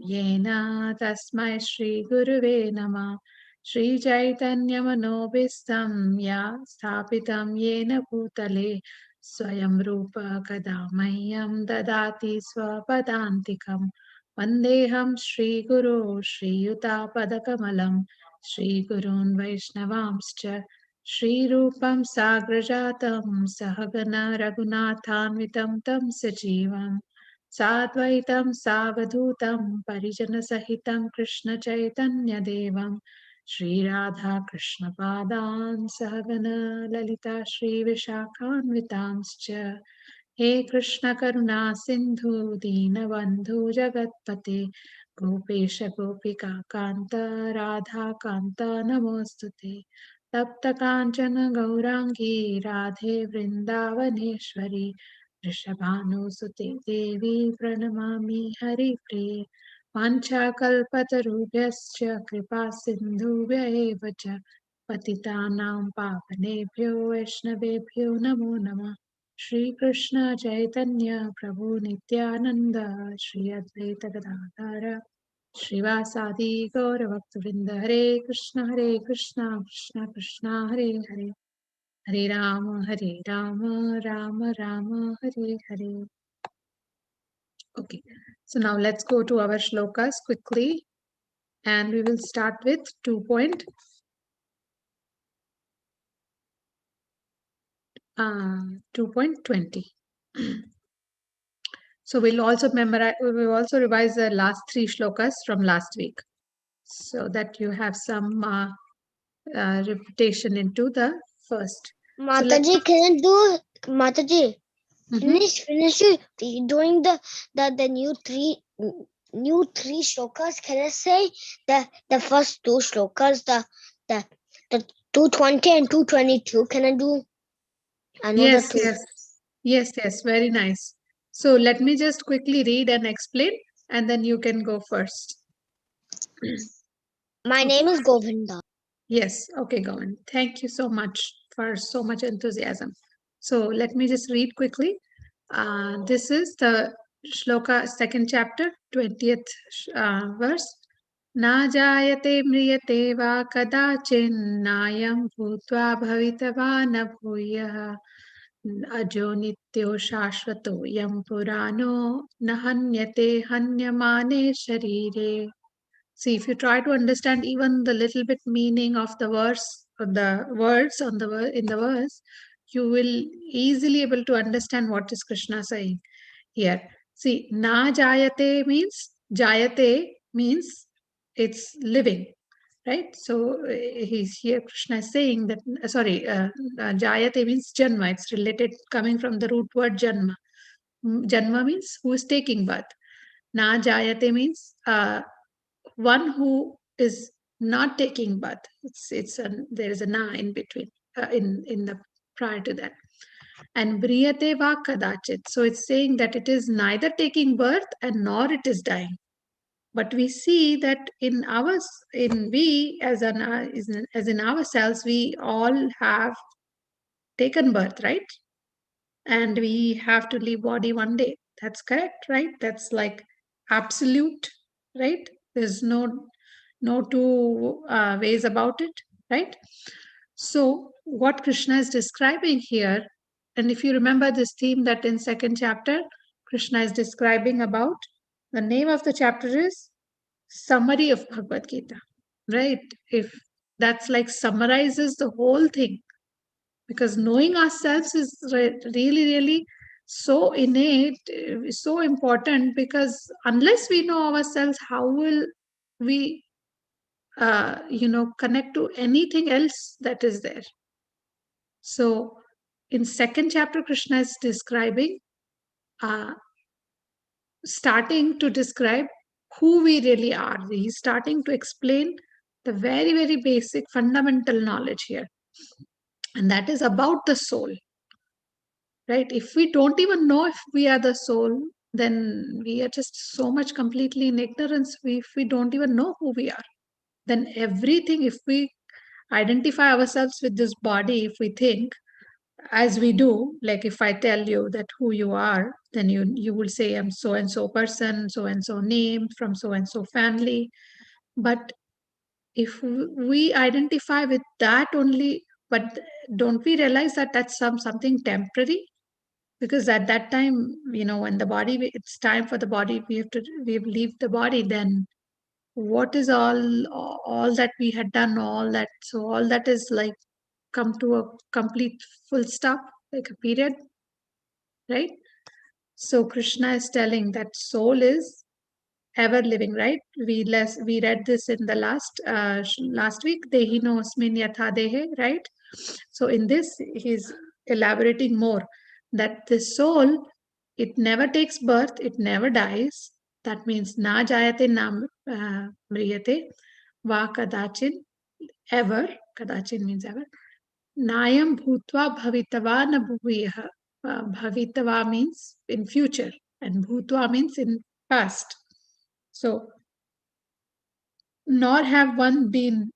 Yena tasmai Shri Guruve Namah. Shri Chaitanya Manobhistam Ya Sthapitam Yena Bhutale Swayam Rupa Kadamayyam Dadati Swapadantikam Vandeham Shri Guru Shri Yuta Padakamalam Shri Gurun Vaishnavamscha Shri Rupam Sagrajatam Sahagana Raghunathanvitam Tam Sajivam Sadvaitam Savadhutam Parijanasahitam Krishna Chaitanya Devam Shri Radha Krishna Padan Sahagana Lalita Shri Vishakhanvitanscha He Krishna Karuna Sindhu Dinabandhu Jagatpate Gopesha Gopika Kanta Radha Kanta Namostute Tapta Kanchana Gaurangi Radhe Vrindavaneshwari Vrishabhanusute Devi Pranamami Haripriye Vanchakalpatarubhyascha Kripa Sindhubhya eva cha Patitanam Pavanebhyo Vaishnavebhyo Namo Namah Shri Krishna Chaitanya Prabhu Nityananda Shri Advaita Gadadhara Srivasadi Gauravaktavinda Hare Krishna Krishna Krishna Hare Hare Hare Rama Rama Rama Hare Hare. Okay, so now let's go to our shlokas quickly, and we will start with 2.20. So we'll also memorize. We will also revise the last 3 shlokas from last week, so that you have some repetition into the first. Mataji, can you do Mataji? Finish doing the new three shlokas. Can I say the first 2 shlokas, the 220 and 222? Can I do another Yes, 2? yes, very nice. So let me just quickly read and explain, and then you can go first. My name is Govinda. Yes, okay, Govind. Thank you so much for so much enthusiasm. So let me just read quickly. This is the shloka, second chapter, 20th verse. Na jayate mriyate va kadachin bhutva bhavitava na bhuyah ajo nityo shashvato yam purano nahanyate hanyamane sharire. See, if you try to understand even the little bit meaning of the verse, or the words on the in the verse, you will easily able to understand what is Krishna saying here. See, na jayate means it's living, right? So he's here. Krishna is saying that. Jayate means janma. It's related, coming from the root word janma. Janma means who is taking birth. Na jayate means one who is not taking birth. There is a na in between, in the prior to that. And briyate va kadachit. So it's saying that it is neither taking birth and nor it is dying. But we see that in ourselves, we all have taken birth, right? And we have to leave body one day. That's correct, right? That's like absolute, right? There's no two ways about it, right? So what Krishna is describing here, and if you remember this theme that in second chapter Krishna is describing about, the name of the chapter is Summary of Bhagavad Gita, right? If that's like summarizes the whole thing, because knowing ourselves is really so innate, so important, because unless we know ourselves, how will we connect to anything else that is there? So in second chapter, Krishna is describing, starting to describe who we really are. He's starting to explain the very basic fundamental knowledge here, and that is about the soul, right? If we don't even know if we are the soul, then we are just so much completely in ignorance. If we don't even know who we are, then everything, if we identify ourselves with this body, if we think, as we do, like if I tell you that who you are, then you will say I'm so and so person, so and so name, from so and so family. But if we identify with that only, but don't we realize that that's something temporary? Because at that time, when the body, it's time for the body, we leave the body, then what is all that we had done, all that, so all that is like come to a complete full stop, like a period, right? So Krishna is telling that soul is ever living, right? We read this in the last week, Dehino Asmin Yatha Dehe, right? So in this, he's elaborating more that the soul, it never takes birth, it never dies. That means na jayate na mriyate va kadachin, ever. Kadachin means ever. Nayam bhutva bhavitava na bhuviyah. Bhavitava means in future, and bhutva means in past. So, nor have one been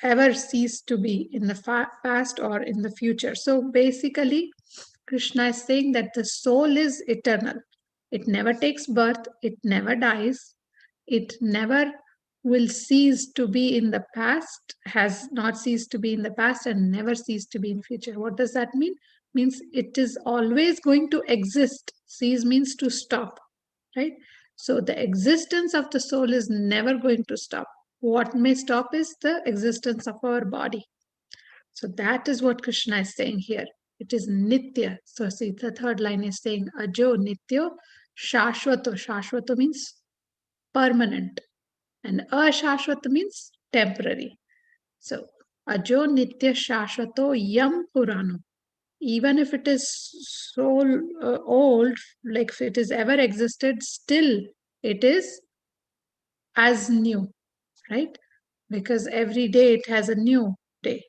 ever ceased to be in the past or in the future. So basically, Krishna is saying that the soul is eternal. It never takes birth, it never dies, it never will cease to be in the past, has not ceased to be in the past, and never cease to be in future. What does that mean? Means it is always going to exist. Cease means to stop, right? So the existence of the soul is never going to stop. What may stop is the existence of our body. So that is what Krishna is saying here. It is nitya. So see, the third line is saying ajo nityo shashvato. Shashvato means permanent, and ashashvato means temporary. So ajo nitya shashvato yam purano. Even if it is so old, like if it is ever existed, still it is as new, right? Because every day it has a new day.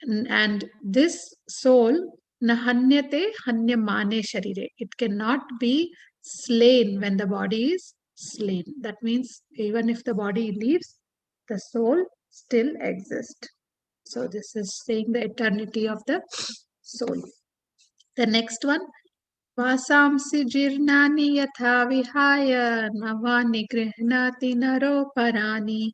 And this soul, nahanyate hanyamane sharire, it cannot be slain when the body is slain. That means even if the body leaves, the soul still exists. So this is saying the eternity of the soul. The next one, वासांसि जीर्णानि यथा विहाय नवानि गृह्णाति नरोपराणि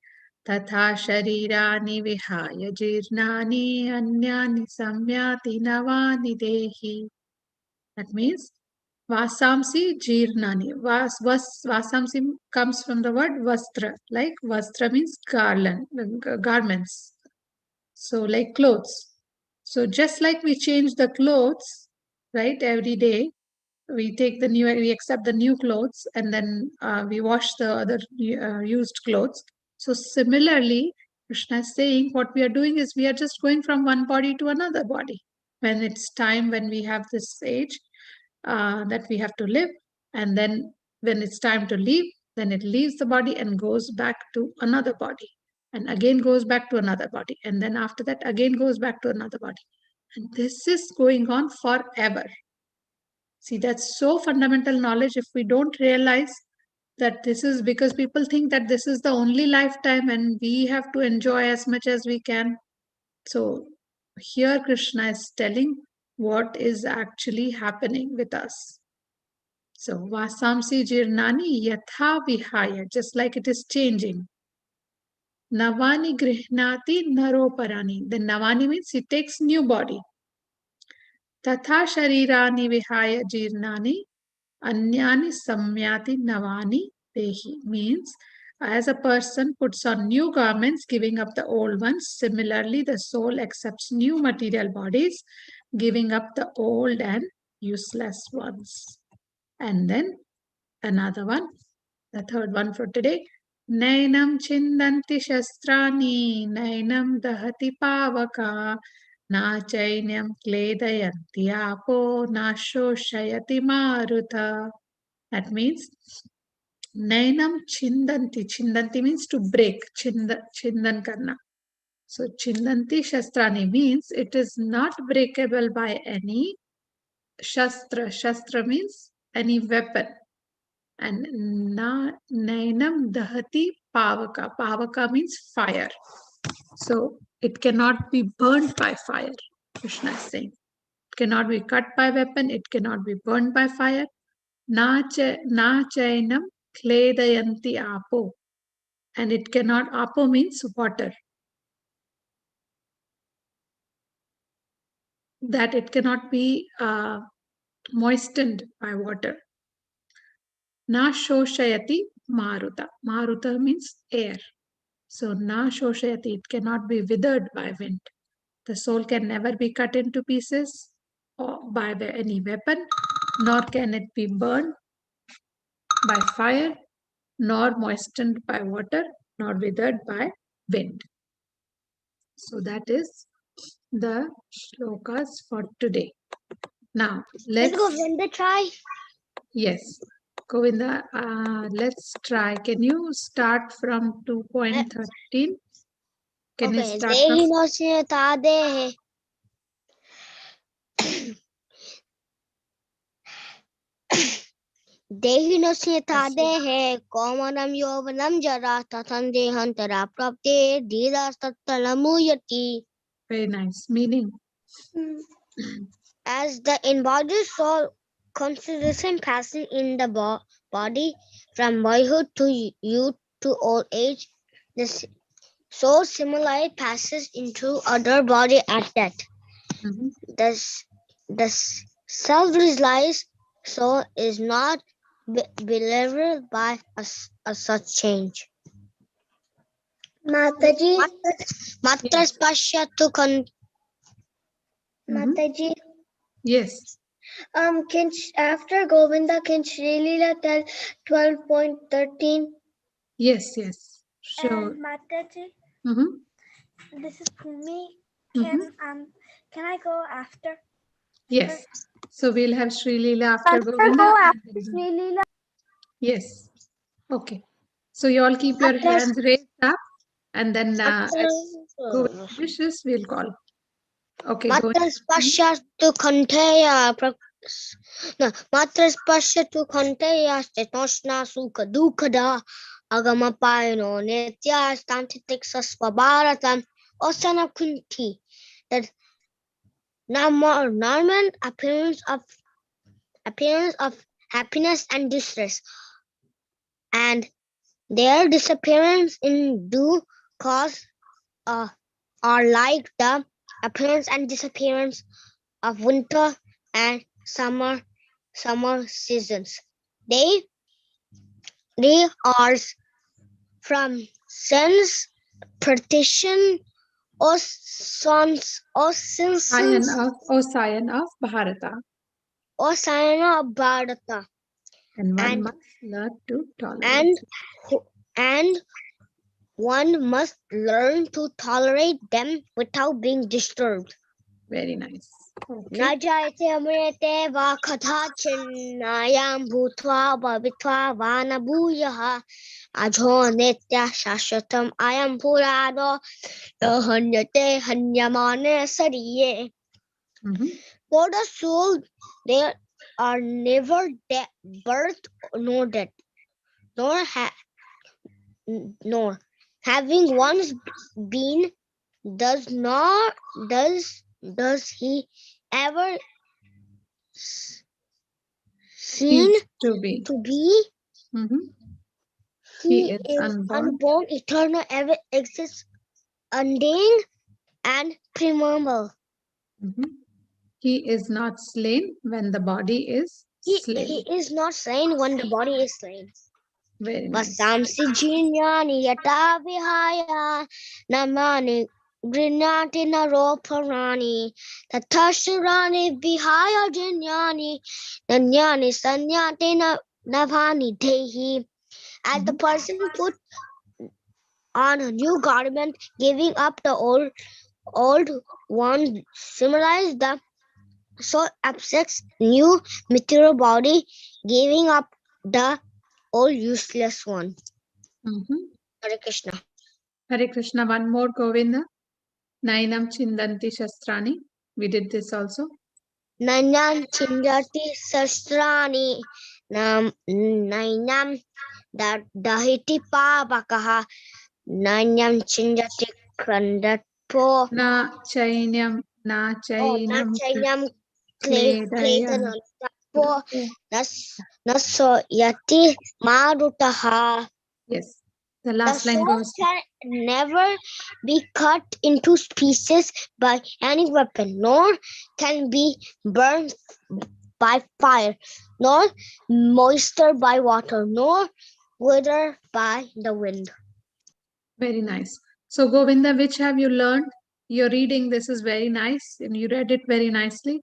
तथा शरीराणि विहाय जीर्णानि अन्यानि संयाति नवानि देहि. That means vasamsi jirnani. Vasamsi comes from the word vastra. Like vastra means garland, garments. So like clothes. So just like we change the clothes, right, every day, we accept the new clothes, and then we wash the other used clothes. So similarly, Krishna is saying what we are doing is we are just going from one body to another body. When it's time, when we have this age that we have to live, and then when it's time to leave, then it leaves the body and goes back to another body, and again goes back to another body, and then after that again goes back to another body. And this is going on forever. See, that's so fundamental knowledge. If we don't realize that, this is because people think that this is the only lifetime and we have to enjoy as much as we can. So here Krishna is telling what is actually happening with us. So Vasamsi Jirnani Yatha Vihaya, just like it is changing. Navani Grihnati Naroparani. The Navani means it takes new body. Tatha Sharirani Vihaya Jirnani Anyani Samyati Navani Dehi, means as a person puts on new garments, giving up the old ones, similarly the soul accepts new material bodies, giving up the old and useless ones. And then another one, the third one for today. Nainam chindanti shastrani, nainam dahati pavaka, na chainyam kledayanti apo, na shoshayati maruta. That means nainam chindanti. Chindanti means to break. Chindan karna. So chindanti shastrani means it is not breakable by any shastra. Shastra means any weapon. And nainam dahati pavaka. Pavaka means fire. So it cannot be burnt by fire, Krishna is saying. It cannot be cut by weapon, it cannot be burnt by fire. Na chainam kledayanti apo. And it cannot, apo means water. That it cannot be moistened by water. Na shoshayati maruta. Maruta means air. So na shoshayati, it cannot be withered by wind. The soul can never be cut into pieces or by any weapon, nor can it be burned by fire, nor moistened by water, nor withered by wind. So that is the shlokas for today. Now Let's go win the try. Yes, Govinda, let's try. Can you start from 2.13? Can you Okay. start from? Dehi nosita dehe komanam yovanam jara tatande hantara prapte dira tattalamuyati. Very nice. Meaning? As the embodied soul consideration passing in the body from boyhood to youth to old age, the soul similarly passes into other body at death. Mm-hmm. The self-realized soul is not believed by a such change. Mataji, Matras Pashyatu Mataji. Yes. Can after Govinda, can Sri Leela tell 12.13? Yes, yes. Sure. And Mataji, This is Bhumi. Can I go after? Yes. So we'll have Sri Leela after After Govinda. go after Sri Leela. Yes. Okay. So you all keep your hands raised up, and then as Govinda wishes, we'll call. Okay. Matras Pashyatu Kanteya. Matras Pashyatu Kanteya Stetoshna Sukha Dukkada Agamapayano Nitya Stantitik Bharatam Osana Kunti. That normal appearance of happiness and distress, and their disappearance in due course are like the appearance and disappearance of winter and summer seasons. They are from sense partition or sons or Scion of Bharata. or Sayana of Bharata. And one must learn to tolerate. And one must learn to tolerate them without being disturbed. Very nice. Na jayate amrite va kathachinnayam bhutva bhavitva vana bhuyaha ajo nitya shashwatam ayam purano hanyate hanyamane sariye. For the soul, there are never birth nor death, nor having once been, does he ever seen to be? He is unborn, eternal, ever exists, undying and primeval. He is not slain when the body is slain. He is not slain when the body is slain. Very nice. Vasamsi jinyani yata vihaya namani grinati naroparani tathashurani vihaya jinyani nanyani sanyati navani dehi. As the person put on a new garment, giving up the old one, symbolize the soul accepts new material body, giving up the old useless one. Hare Krishna. Hare Krishna. One more, Govinda. Nainam chindanti shastrani. We did this also. Nainam chindati shastrani. Nainam dahiti pavakaha. Nainam chindati Krandatpo. Na chainyam, na Oh, chainam Nachayam kledayam. Kledanantapo. Naso Yati Marutaha. Yes. The The last line soul goes, can never be cut into pieces by any weapon, nor can be burned by fire, nor moistened by water, nor withered by the wind. very nice. So, Govinda, which have you learned? Your reading, this is very nice, and you read it very nicely.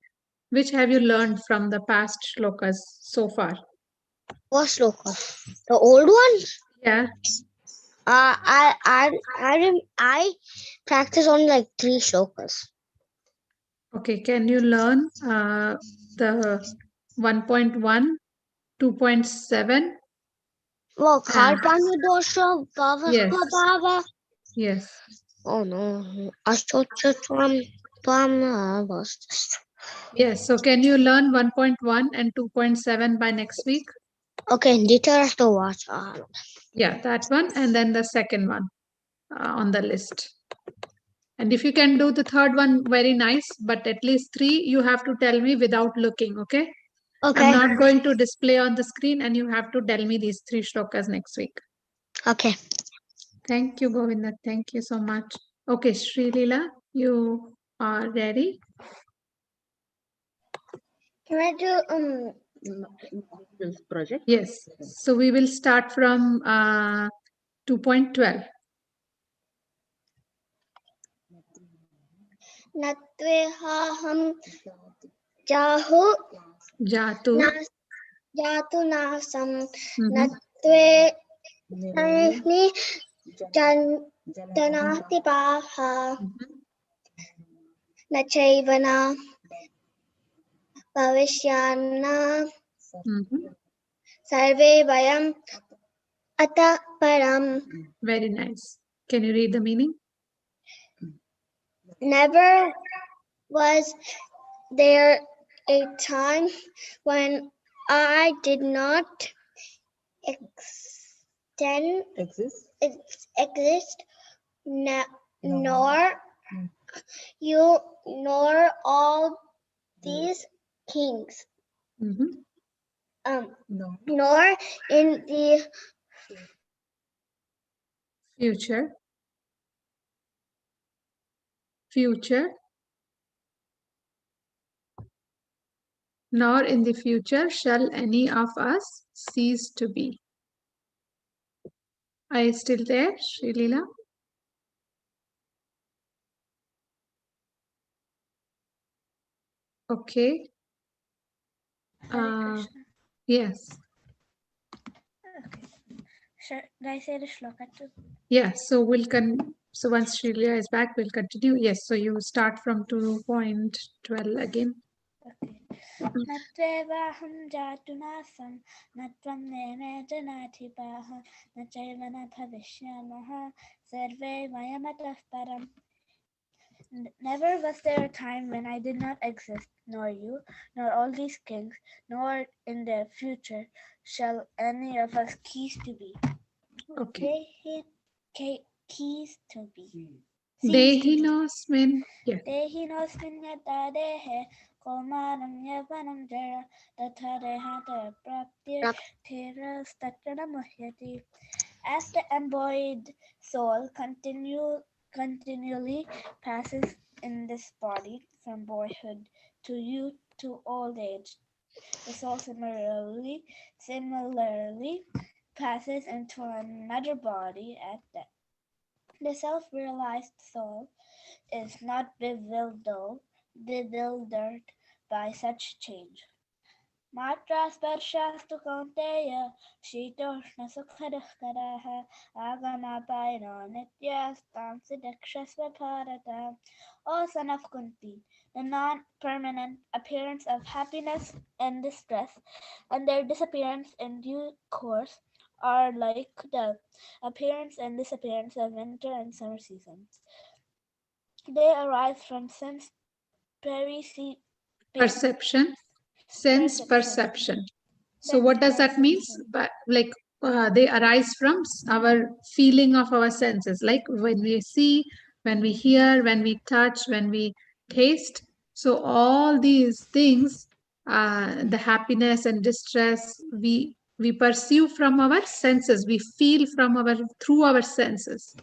Which have you learned from the past shlokas so far? What shloka? The old one? Yeah. I practice on like 3 shlokas. Okay. Can you learn the 1.1, 2.7? Well, And Kalpanya dosha, Bhava yes, Bhava. yes. Oh no, Ashtocham Pam was just. Yes. So, can you learn 1.1 and 2.7 by next week? Okay, Gita has to watch. Yeah, that one. And then the second one on the list. And if you can do the third one, very nice. But at least 3, you have to tell me without looking. Okay. I'm Okay, not going to display on the screen, and you have to tell me these 3 shlokas next week. okay. Thank you, Govinda. Thank you so much. Okay, Sri Leela, you are ready? Can I do This project. Yes. So we will start from 2.12. Natvehaham Jahu Jatu. Nas Jatu Nasam Mhm. Natve Nirani Nani Jan Janati Janati Baha Mhm. Nachaivana Bhavishyana Mhm. Sarve Vayam Ata Param. Very nice. Can you read the meaning? Never was there a time when I did not extend exists. exist, No. nor you nor all these kings, Mhm. No. nor in the Future. Future. Nor in the future shall any of us cease to be. Are you still there, Sri Leela? Okay. Hare Krishna. Yes. Okay. Should I say the shloka too? Yeah. So so once Sri Leela is back, we'll continue. Yes. So you start from 2.12 again. Okay. Natvevaham jatunasam natvam nene janathipaha nachayvana bhavishyamaha sarve vayamatah param. Never was there a time when I did not exist, nor you, nor all these kings, nor in the future shall any of us cease to be. Okay. Cease to be. Dehinosmin. Yes. Dehinosmin yata dehe kaumaram yavanam jara tatha dehata praptir thiras tatrana muhyati. As the embodied soul continually passes in this body from boyhood to youth to old age, the soul similarly passes into another body at death. The self-realized soul is not bewildered by such change. Matra sparshastu kaunteya shitoshna sukhadukaraha agamapayano nityastam sidakshasva bharata. O son of Kunti, the non-permanent appearance of happiness and distress and their disappearance in due course are like the appearance and disappearance of winter and summer seasons. They arise from sense Perception. Sense perception. perception. So Sense what does that mean? perception. But they arise from our feeling of our senses. Like when we see when we hear, when we touch, when we taste. So all these things, the happiness and distress, we perceive from our senses, we feel from our through our senses.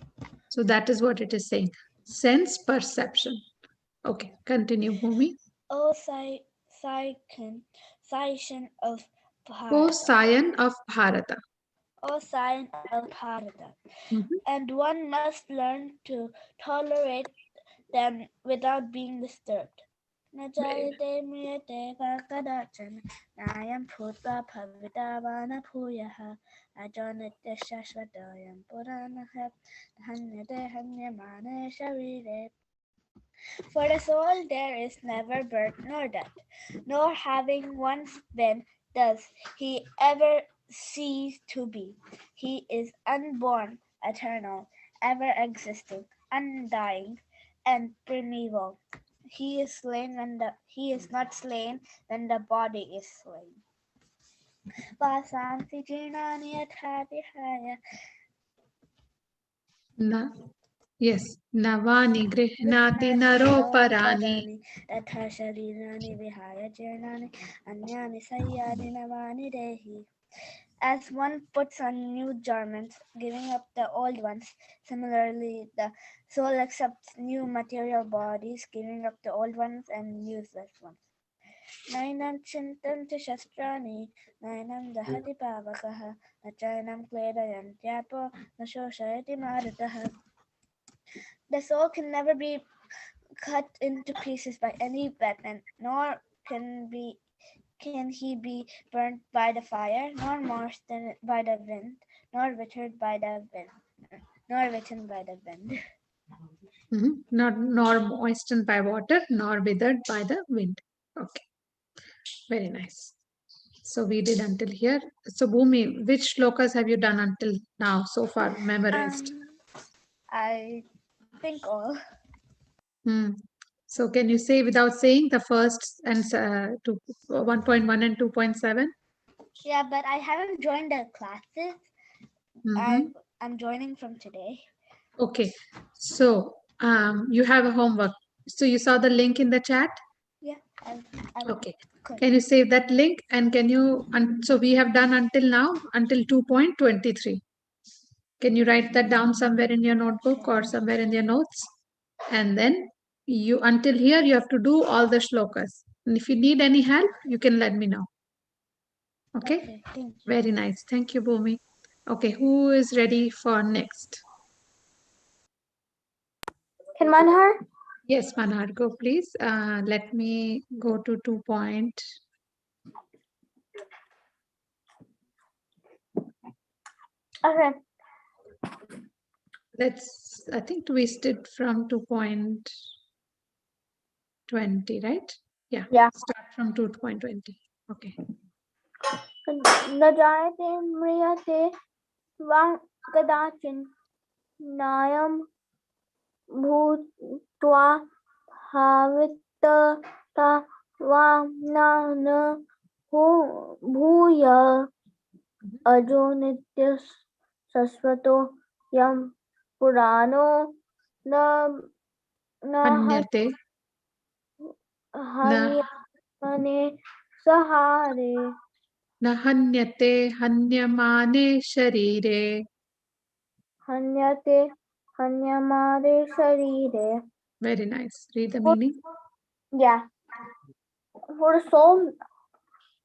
So that is what it is saying. Sense perception. Okay, continue, Bhumi. O Scion of O Bharata. Scion of Bharata. O Scion of Bharata. Mhm. And one must learn to tolerate them without being disturbed. न जायते म्रियते वा कदाचन नायं भूत्वा भविता वा न भूयः अजो नित्यशाश्वतोऽयं पुराणः हन्यते हन्यमाने शरीरे. For the soul there is never birth nor death, nor having once been does he ever cease to be. He is unborn, eternal, ever existing, undying, and primeval. He is not slain when the body is slain. Vasansi jirnani yatha vihaya. Na, yes. Navani grihnati naro parani. तथा शरीराणि विहाय जीर्णानि अन्यानि संयाति नवानि देहि. As one puts on new garments, giving up the old ones, similarly the soul accepts new material bodies, giving up the old ones and useless ones. Nainam chintanti shastrani, nainam dahati pavakaha, na chainam kledayantyapa, na shoshayati marutaha. The soul can never be cut into pieces by any weapon, nor can he be burnt by the fire, nor moistened by the wind, nor withered by the wind, nor written by the wind. Not nor moistened by water, nor withered by the wind. Okay, very nice. So we did until here. So Bhumi, which shlokas have you done until now so far memorized? I think all. So can you say without saying the first and 1.1 and 2.7? Yeah, but I haven't joined the classes. I'm joining from today. Okay, so you have a homework. So you saw the link in the chat? Yeah. Okay. Can you save that link and can you, so we have done until now, until 2.23. Can you write that down somewhere in your notebook or somewhere in your notes? And then you, until here, you have to do all the shlokas. And if you need any help, you can let me know. Okay? Thank you. Very nice. Thank you, Bhumi. Okay, who is ready for next? Can Manhar? Yes, Manhar, go please. Let me go to 2 point. Okay. Let's, I think twist it from 2.20, right? Yeah. Yeah. Start from 2.20. Okay. न जायते म्रियते वा कदाचिन् नायं भूत्वा भावितः वा न भूयः अजो नित्यः शाश्वतोऽयं पुराणो न Hanyate. हन्यमाने सहारे Na hanyate hanyamane sharire. हन्यते हन्यमाने शरीरे. Very nice. Read the meaning. Yeah. For the soul,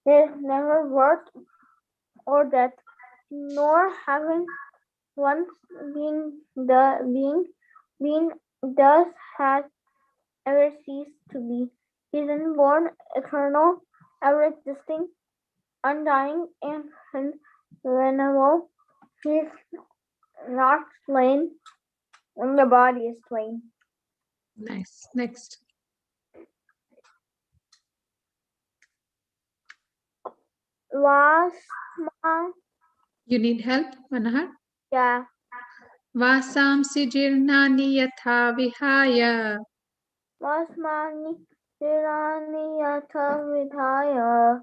there is never birth or death, nor having once been does has ever ceased to be. He is unborn, eternal, ever existing, undying, and invulnerable. He is not slain when the body is slain. Nice. Next. Vasma. You need help, Manahar? Yeah. Vasamsi jirnani yatha vihaya. Vasmani tirani yatha vidhaya.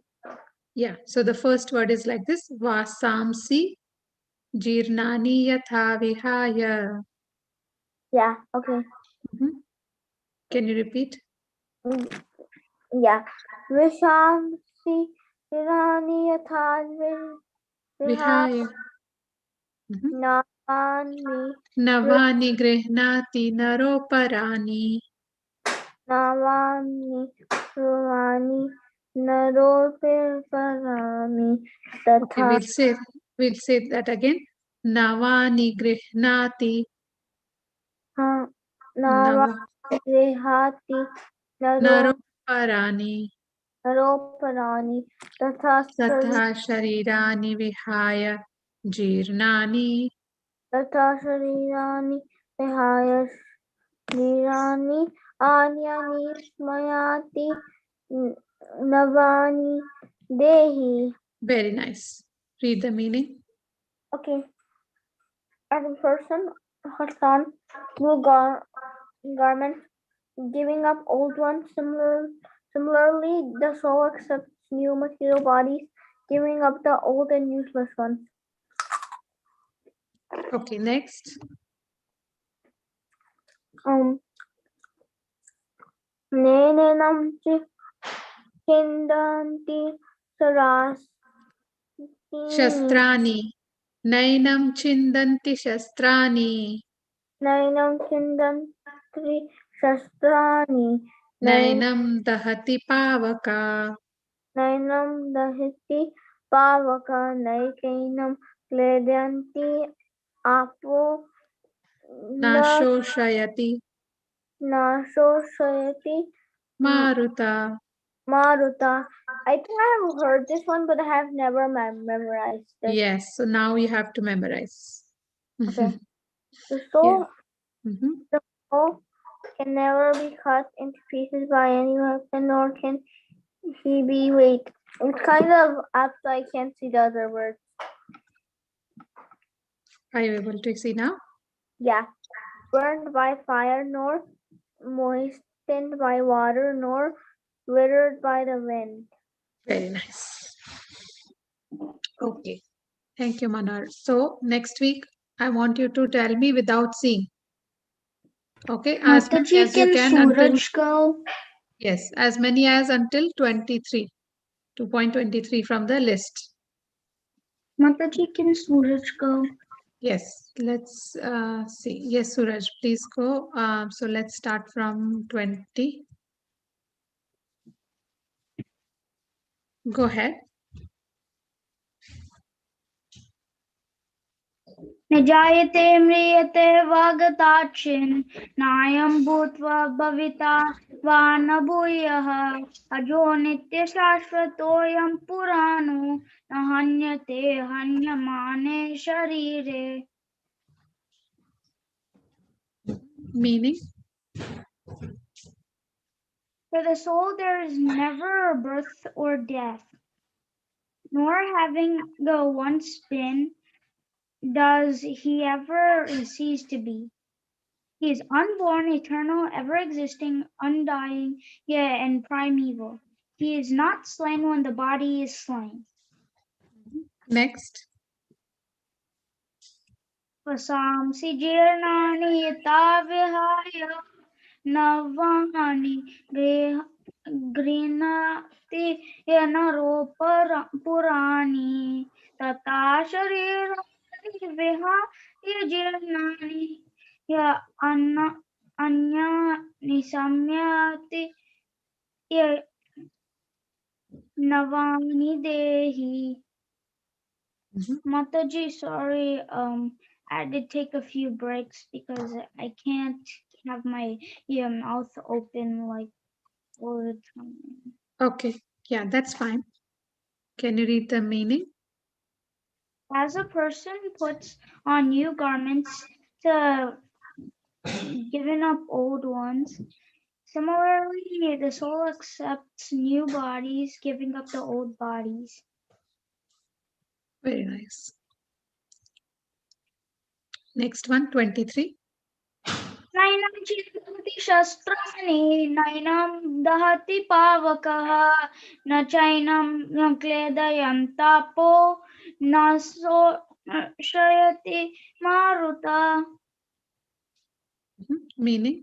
Yeah. So the first word is like this. Vasamsi jirnani yatha vihaya. Yeah. Okay. Can you repeat? Yeah. Vishamsi Tirani Yatha Vihaya. Navani Navani grihnati naroparani. Navani Ruvani Naropirparami Okay, Tatha we'll say that again. Navani grihnati. Navani Nava. Rihati Naroparani. Naroparani Tatha Satha sharirani vihaya jirnani. Sharirani Vihaya Shrirani Anyani Smayati Navani Dehi. Very nice. Read the meaning. Okay. As a person has on new garments, giving up old ones. Similarly, the soul accepts new material bodies, giving up the old and useless ones. Okay, next. Nenenam chindanti saras Shastrani. Nainam chindanti shastrani. Nainam chindanti shastrani. Nainam dahati pavaka. Nainam dahiti pavaka. Naikainam kledanti apo Nashoshayati. nashoshayati Maruta. maruta. I think I have heard this one, but I have never memorized it. Yes, so now you have to memorize. Okay. The Yeah. soul, Mhm. the soul can never be cut into pieces by any weapon, nor can he be weak. It's kind of after I can't see the other words. Are you able to see now? Yeah. Burned by fire, nor moistened by water, nor withered by the wind. Very nice. Okay. Thank you, Manar. So next week, I want you to tell me without seeing. Okay, as many as you can until go? yes, as many as until 23, 2.23 from the list. Mataji, can Suraj go? Yes, let's see. Yes, Suraj, please go. So let's start from 20. Go ahead. निजायते म्रियते वागताचिन् नायं भूत्वा भविता वा न भूयः अजो नित्यशाश्वतोऽयं पुराणो न हन्यते हन्यमाने शरीरे. Meaning? For the soul there is never a birth or death, nor having the once been does he ever cease to be. He is unborn, eternal, ever-existing, undying, yea, and primeval. He is not slain when the body is slain. Next. Vasamsi jirnani yata vihaya navani grinati yanaro purani tata sharirani vihaya jirnani ya anya nisamyati ya navani dehi. Mataji, sorry, I had to take a few breaks because I can't have my mouth open like all the time. Okay, yeah, that's fine. Can you read the meaning? As a person puts on new garments to giving up old ones, similarly, the soul accepts new bodies, giving up the old bodies. Very nice. Next one, 23. नैनं चिन्तयति शस्त्राणि नैनं दहति पावकः न चैनं क्लेदयन्तापो न शोषयति मारुतः. Meaning?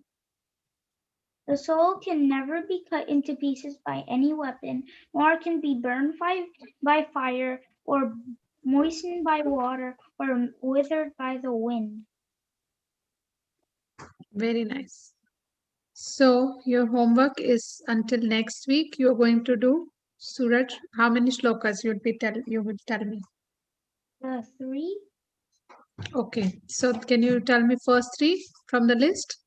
The soul can never be cut into pieces by any weapon, nor can be burned by fire, or moistened by water, or withered by the wind. Very nice. So your homework is until next week. You're going to do Suraj. How many shlokas you will tell me? 3. Okay. So can you tell me first 3 from the list?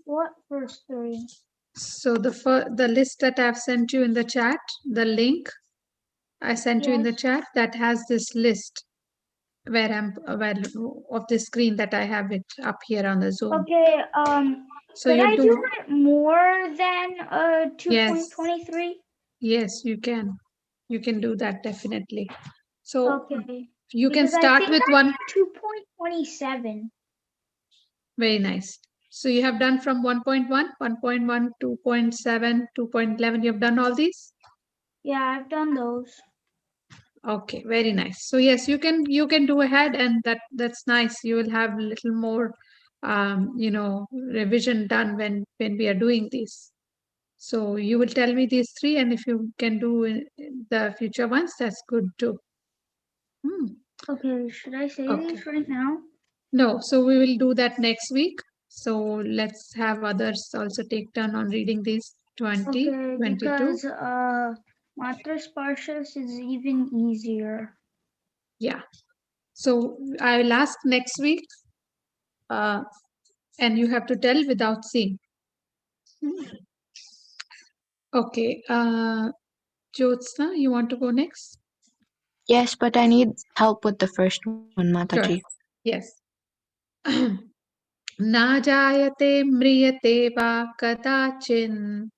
What first 3? So the list that I've sent you in the chat, the link I sent you in the Yes. chat that has this list where of the screen that I have it up here on the Zoom. Okay. So Could you I do do it more than yes, 2.23? yes, you can. You can do that definitely. So Okay. you can Because I start think with I one. did 2.27. Very nice. So you have done from 1.1, 1.1, 2.7, 2.11. You have done all these? Yeah, I've done those. Okay, very nice. So yes, you can do ahead, and that's nice. You will have a little more revision done when we are doing these. So you will tell me these 3, and if you can do the future ones, that's good too. Okay, should I say Okay. these right now? No, so we will do that next week. So let's have others also take turn on reading these 20, Okay, 22. because Matra Sparshas is even easier. Yeah. So I will ask next week, and you have to tell without seeing. Okay. Jyotsna, you want to go next? Yes, but I need help with the first one, Mataji. Sure. Yes. Na jayate mriyate va kadachin.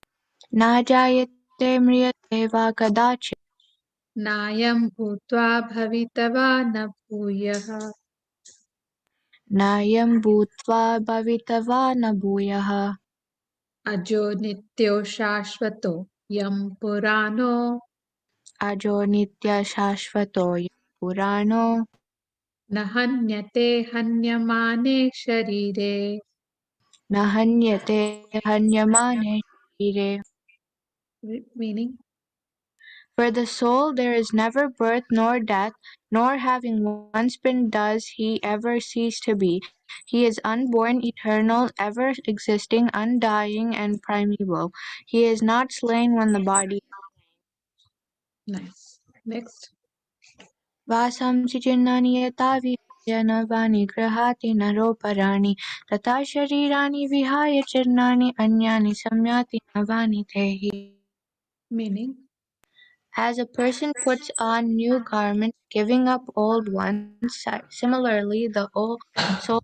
Na jayate mriyate va kadachit. Nayam bhutva bhavitava na bhuyah. Nayam bhutva bhavitava na bhuyaha. Ajo nityo shashvato yam purano. Ajo nitya shashvato yam purano. Nahanyate hanyamane sharire. Nahanyate hanyamane shire. Meaning? For the soul there is never birth nor death, nor having once been does he ever cease to be. He is unborn, eternal, ever existing, undying, and primeval. He is not slain when the body. Nice. Next. वासांसि चिन्नानि यथा विहाय नवानि गृहाति नरोपराणि तथा शरीराणि विहाय चिन्नानि अन्यानि संयाति नवानि देहि. Meaning? As a person puts on new garments, giving up old ones, similarly the soul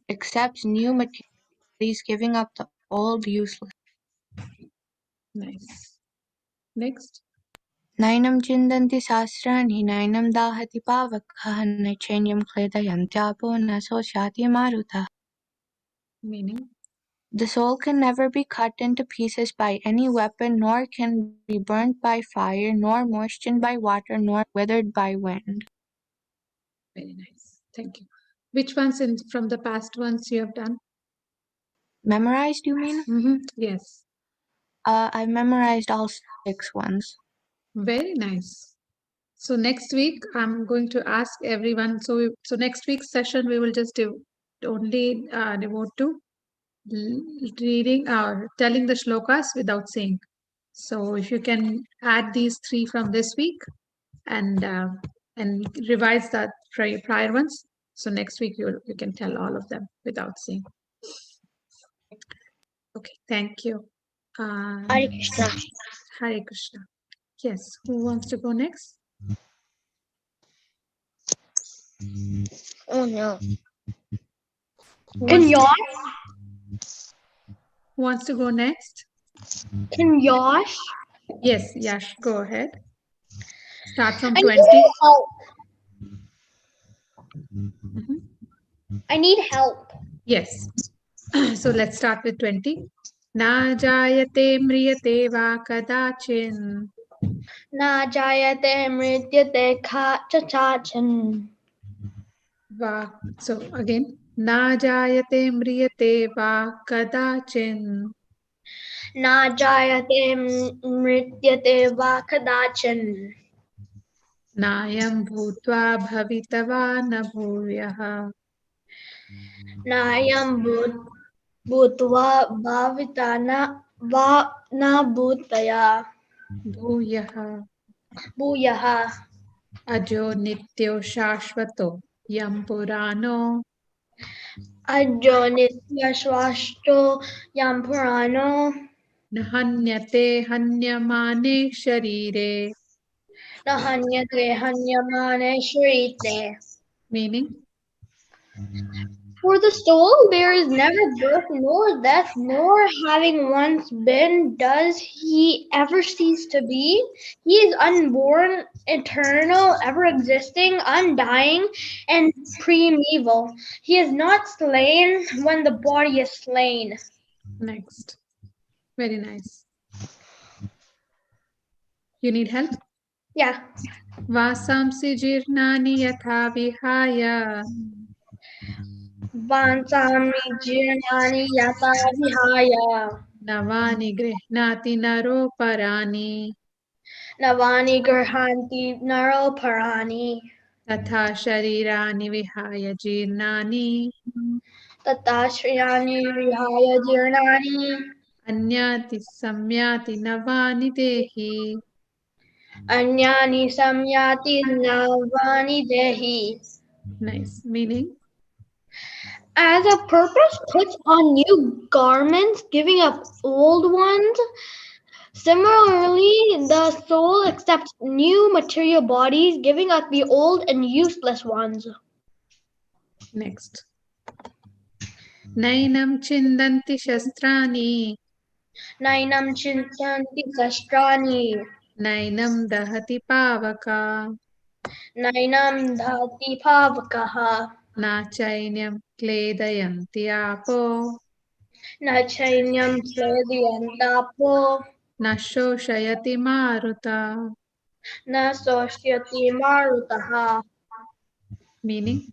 accepts new material bodies, giving up the old useless. Nice. Next. Nainam chindanti sahasrani, nainam dahati pavakah, naichenyam kledayantyapo nasosyati maruta. Meaning? The soul can never be cut into pieces by any weapon, nor can be burnt by fire, nor moistened by water, nor withered by wind. Very nice. Thank you. Which ones from the past ones you have done? Memorized, you mean? Yes. I've memorized all 6 ones. Very nice. So next week I'm going to ask everyone. So next week's session we will just only devote to reading or telling the shlokas without saying. So if you can add these 3 from this week and revise the prior ones. So next week you can tell all of them without saying. Okay, thank you. Hare Krishna. Hare Krishna. Yes, who wants to go next? Oh no. Can Yash? Who wants to go next? Can Yash? Yes, Yash, go ahead. Start from I 20. need help. Mhm. I need help. Yes. So let's start with 20. Na jayate mriyate va kadachin. Na jayate mrityate kha chachan. Va. So again. Na jayate mriyate va kadachin. Na jayate mrityate va kadachan. Nayam bhutva bhavitava na bhuvyah. Nayam bhutva bhavitana va na bhutaya. Bhuyah. Bhuyaha. Ajo nityo shashvato yam purano Ajo nitya swashto yam purano. nahanyate hanyamane sharire. Nahanyate hanyamane shrite. Meaning, For the soul there is never birth nor death, nor having once been does he ever cease to be. He is unborn, eternal, ever existing, undying, and primeval. He is not slain when the body is slain. next. Very nice. You need help? Yeah. Vasamsi jirnani yatha vihaya Vansami jirnani yata vihaya. navani grihnati naro parani Navani garhanti naro parani. tatha sharirani vihaya jirnani Tatashriyani vihaya jirnani. anyati samyati navani dehi. Anyani samyati navani dehi. Nice. Meaning, As a purpose puts on new garments, giving up old ones. Similarly, the soul accepts new material bodies, giving up the old and useless ones. next. Nainam chindanti shastrani Nainam chintanti sastrani. nainam dahati pavaka Nainam dhati pavakaha. na chainyam kledayanti apo Na chainyam sledyantapo. na shoshayati maruta. Na soshyati marutaha. Meaning,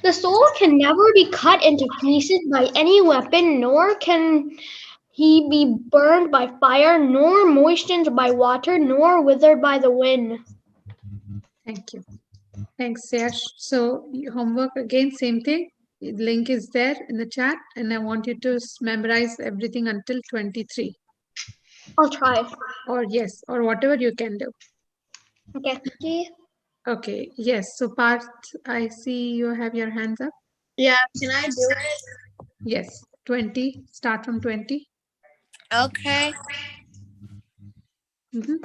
The soul can never be cut into pieces by any weapon, nor can he be burned by fire, nor moistened by water, nor withered by the wind. thank you. Thanks, Yash. So, homework again, same thing. The link is there in the chat, and I want you to memorize everything until 23. I'll try. Or yes, or whatever you can do. Okay. Okay, yes. So, Parth, I see you have your hands up. Yeah, can I do it? Yes, 20. Start from 20. Okay. Mhm.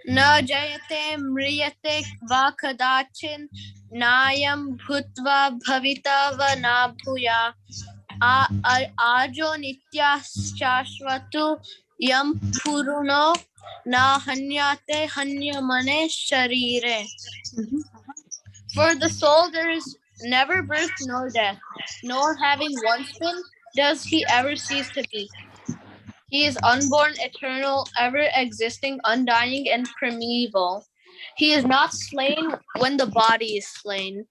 न जयते म्रियते वा कदाचिन् नायं भूत्वा भविता वा न भूया आजो नित्याश्शाश्वतो यं पुरुषो न हन्यते हन्यमने शरीरे. Mhm. For the soul there is never birth nor death, nor having once been does he ever cease to be. He is unborn, eternal, ever existing, undying, and primeval. He is not slain when the body is slain.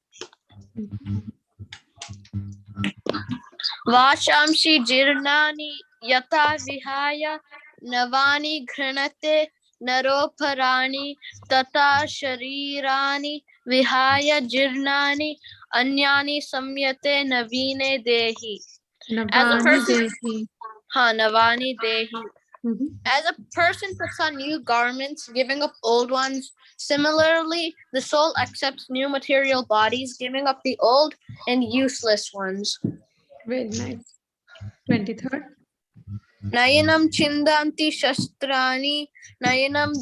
Vashamshi jirnani yata vihaya navani granate naroparani tata sharirani vihaya jirnani anyani samyate navine dehi. As a Navani person, Dehi. navani dehi. Mhm. As a person puts on new garments, giving up old ones, similarly, the soul accepts new material bodies, giving up the old and useless ones. Very nice. 23rd. Nayanam chindanti shastrani, nayanam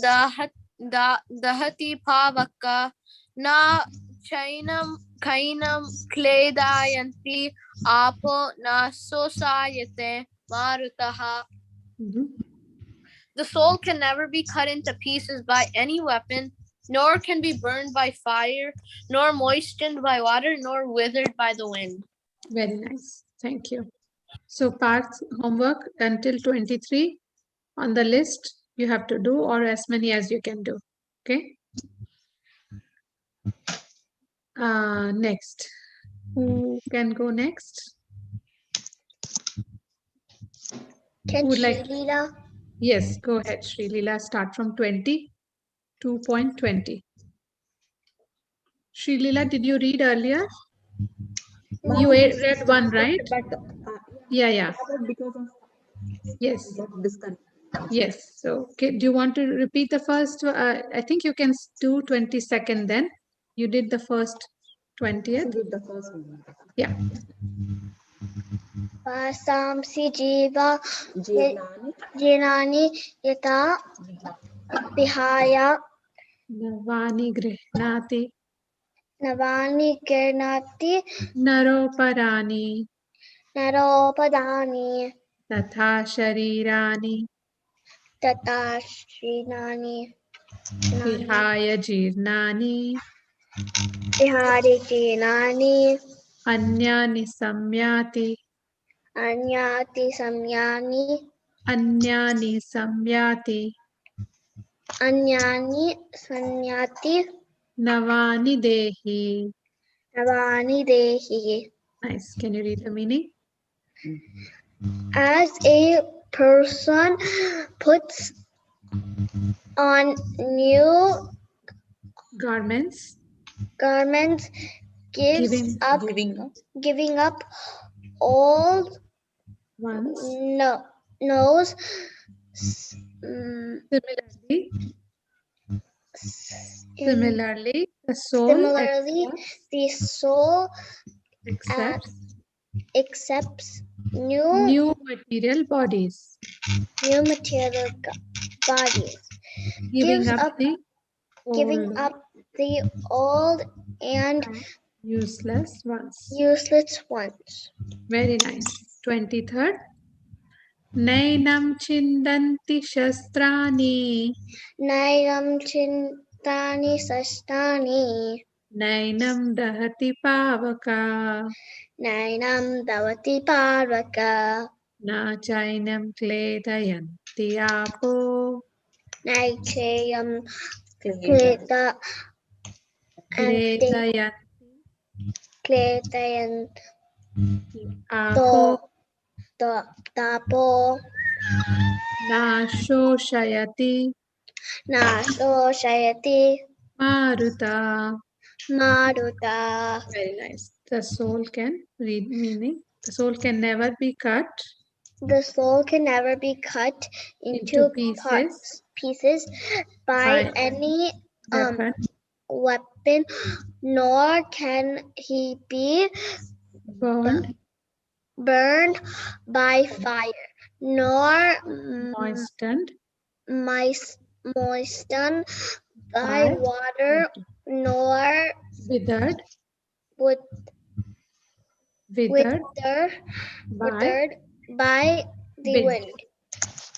dahati pavaka, na chainam kainam kledayanti apo na sosayate marutaha. Mhm. The soul can never be cut into pieces by any weapon, nor can be burned by fire, nor moistened by water, nor withered by the wind. Very nice. Thank you. So, Parth, homework until 23 on the list you have to do, or as many as you can do. Okay. Next. Who can go next? Can Who would like? Leela? Yes, go ahead, Sri Leela. Start from 20, 2.20. Sri Leela, did you read earlier? You read one, right? But Yeah. but because of Yes. got disconnect. Yes. So, okay, do you want to repeat the first? I think you can do 22nd then. You did the first 20th. She did the first one. Yeah. Vasamsi jiva Jirnani jinani yata vihaya Navani grihnati navani kirnati naroparani naropadani tatha sharirani tata srinani vihaya jirnani vihari jinani anyani samyati anyati samyani anyani samyati anyani sanyati navani dehi. navani dehi. Nice. Can you read the meaning? As a person puts on new Garments. garments, Giving giving up old ones. knows Similarly, the soul similarly the soul accepts accepts new material bodies, new material bodies, giving gives up up the giving old up the old and useless ones. useless ones. Very nice. 23rd. Nainam chindanti shastrani. Nainam chintani sastani. Nainam dahati pavaka. Nainam davati parvaka. Na chainam kledayanti apo. Naichayam kleta ante kletayanto Apo. tapo Na shoshayati. naso shayati Maruta. maruta. Very nice. The soul can read meaning. The soul can never be cut The soul can never be cut into pieces by by any weapon weapon, nor can he be burned, burned by fire, nor moistened moistened by by water, nor withered, with withered by withered by the wind. wind.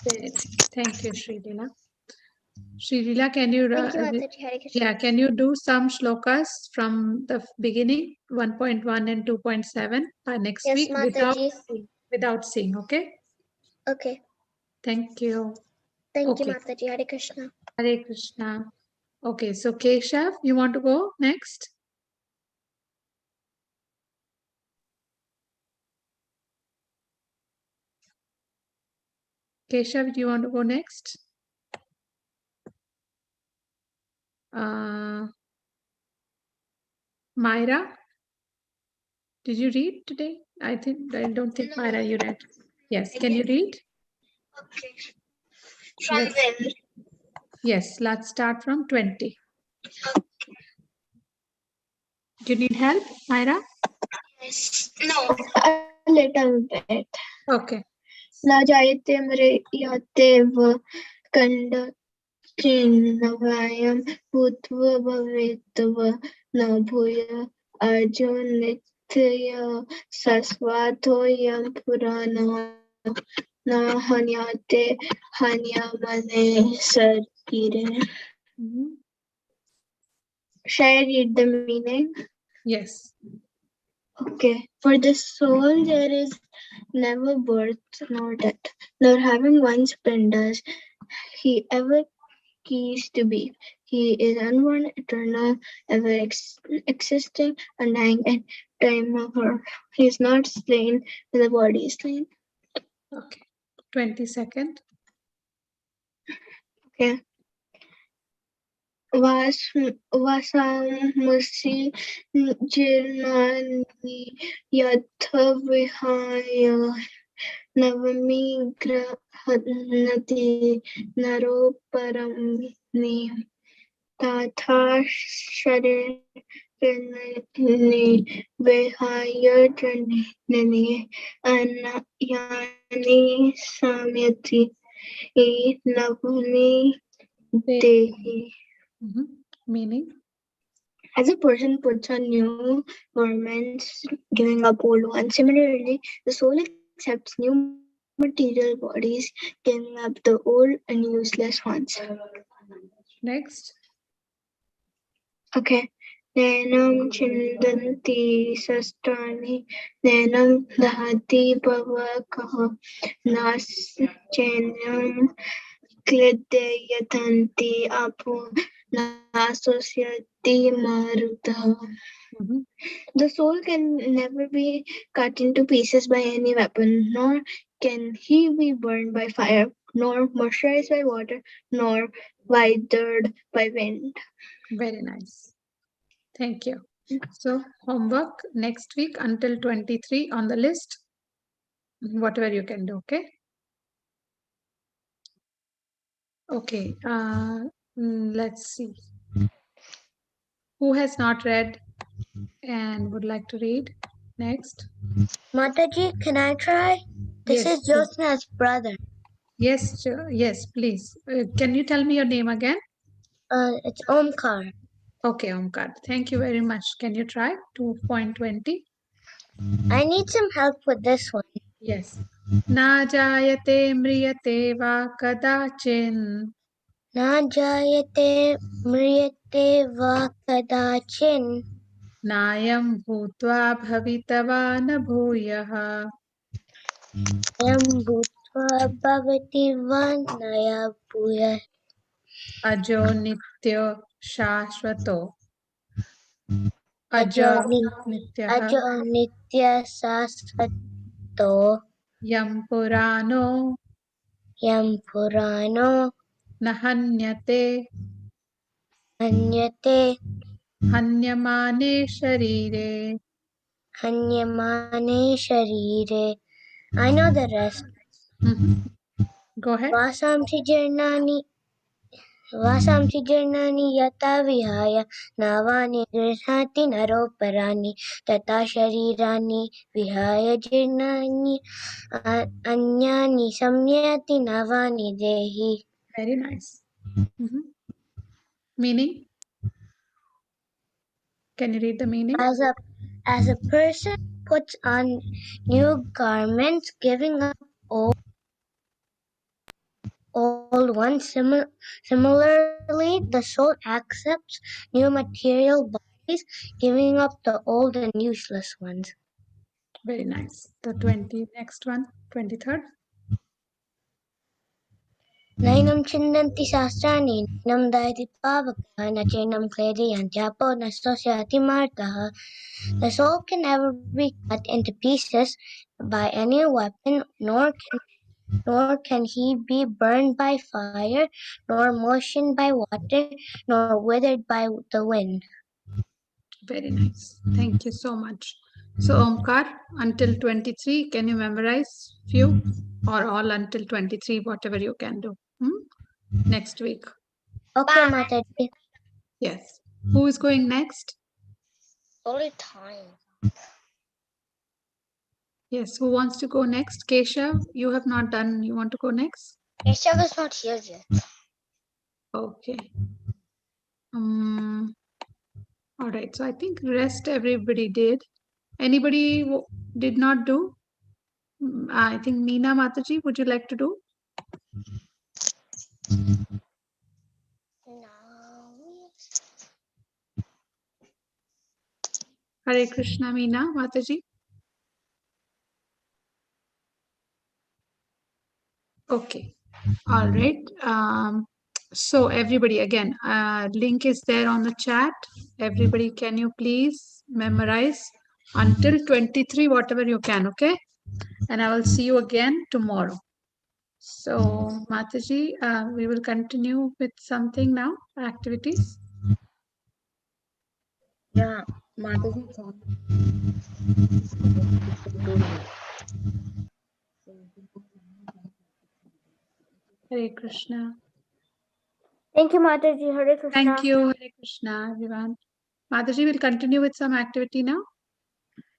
Very nice. Thank you, Sri Leela. Sri Leela, can you Thank you, Mataji. Hare Krishna. can you do some shlokas from the beginning, 1.1 and 2.7 next Yes, week Mataji. without seeing, okay? Okay. Thank you. Thank you, Okay. Mataji. Hare Krishna. Hare Krishna. Okay, so Keshav, you want to go next? Keshav, do you want to go next? Myra, did you read today? I don't think Myra, you read. Yes, can you read? Okay. Yes, let's start from 20. Do you need help, Myra? Yes. No. A little bit. Okay. Na jayate mriyate kanda chinnavayam bhutva bhavetva na bhuya arjunitya sasvatoyam purana na hanyate hanyamane sarkire. Shall I read the meaning? Yes. Okay. For the soul there is never birth nor death, nor having once been does he ever cease to be. He is unborn, eternal, ever existing, undying, and timeless. He is not slain, the body is slain. Okay. 20-second. Okay. वासांसि जीर्णानि यथा विहाय नवमीगृह्णाति नरोपरं तथा शरीराणि विहाय जननि अन्यानि संयति नवमी देहि. Meaning? As a person puts on new garments, giving up old ones, similarly, the soul accepts new material bodies, giving up the old and useless ones. Next. Okay. Nenam chindanti sastani, nenam dahati pavakaha, nas chenam klidayatanti apu, nasosyati marutaha. The soul can never be cut into pieces by any weapon, nor can he be burned by fire, nor moisturized by water, nor withered by wind. Very nice. Thank you. So, homework next week until 23 on the list. Whatever you can do, okay? Okay. Let's see. Who has not read and would like to read? Next. Mataji, can I try? This Yes. is Jyotsna's brother. Yes, yes, please. Can you tell me your name again? It's Omkar. Okay, Omkar. Thank you very much. Can you try 2.20? I need some help with this one. Yes. Na jayate mriyate va kadachin. Na jayate mriyate va kadachin. Nayam bhutva bhavitava na bhuyah. Ayam bhutva bhavati vanaya bhuya. Ajo nityo shashvato. Ajo Nityah. nitya sasvato. Yam purano Yam purano nahanyate hanyate hanyamane sharire. hanyamane sharire. I know the rest. Go ahead. Vasamsi jirnani yata vihaya navani grihati naroparaani tata sharirani vihaya jirnani anyani samyati navani dehi. Very nice. Meaning? Can you read the meaning? As a person puts on new garments, giving up old ones, similarly, the soul accepts new material bodies, giving up the old and useless ones. Very nice. The next one, 23rd. Nainam chindanti shastrani, nainam daiti pavakaha, na chinam kledayantiapo, na sosyati martaha. The soul can never be cut into pieces by any weapon, nor can he be burned by fire, nor moistened by water, nor withered by the wind. Very nice. Thank you so much. So, Omkar, until 23, can you memorize few or all until 23, whatever you can do? Next week. Okay, Mataji. Yes. Who is going next? Only time. Yes. Who wants to go next? Keshav, you have not done. You want to go next? Keshav is not here yet. Okay. All right. So I think rest everybody did. Anybody did not do? I think Meena Mataji, would you like to do? Hare Krishna, Meena Mataji. Okay. All right. So everybody, again, link is there on the chat. Everybody, can you please memorize until 23, whatever you can, okay? And I will see you again tomorrow. So, Mataji, we will continue with something now, activities. Yeah, Mataji, it's on. Hare Krishna. Thank you, Mataji. Hare Krishna. Thank you, Hare Krishna, everyone. Mataji will continue with some activity now.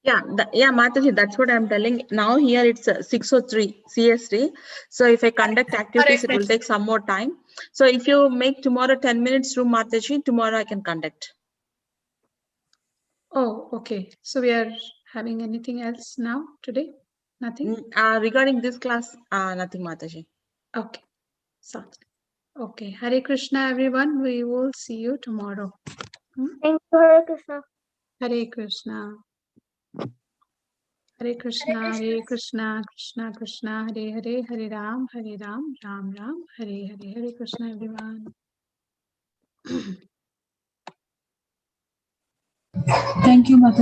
Yeah, Mataji, that's what I'm telling. Now here it's 6:03 CST. So if I conduct activities, it will take some more time. So if you make tomorrow 10 minutes room, Mataji, tomorrow I can conduct. Oh, okay. So we are having anything else now today? Nothing? Regarding this class, nothing, Mataji. Okay. Sounds good. Okay. Hare Krishna, everyone. We will see you tomorrow. Thank you, Hare Krishna. Hare Krishna. Hare Krishna, Hare Krishna, Krishna Krishna, Hare Hare, Hare Ram, Ram Ram, Hare Hare. Hare Krishna, everyone. Thank you, Mata.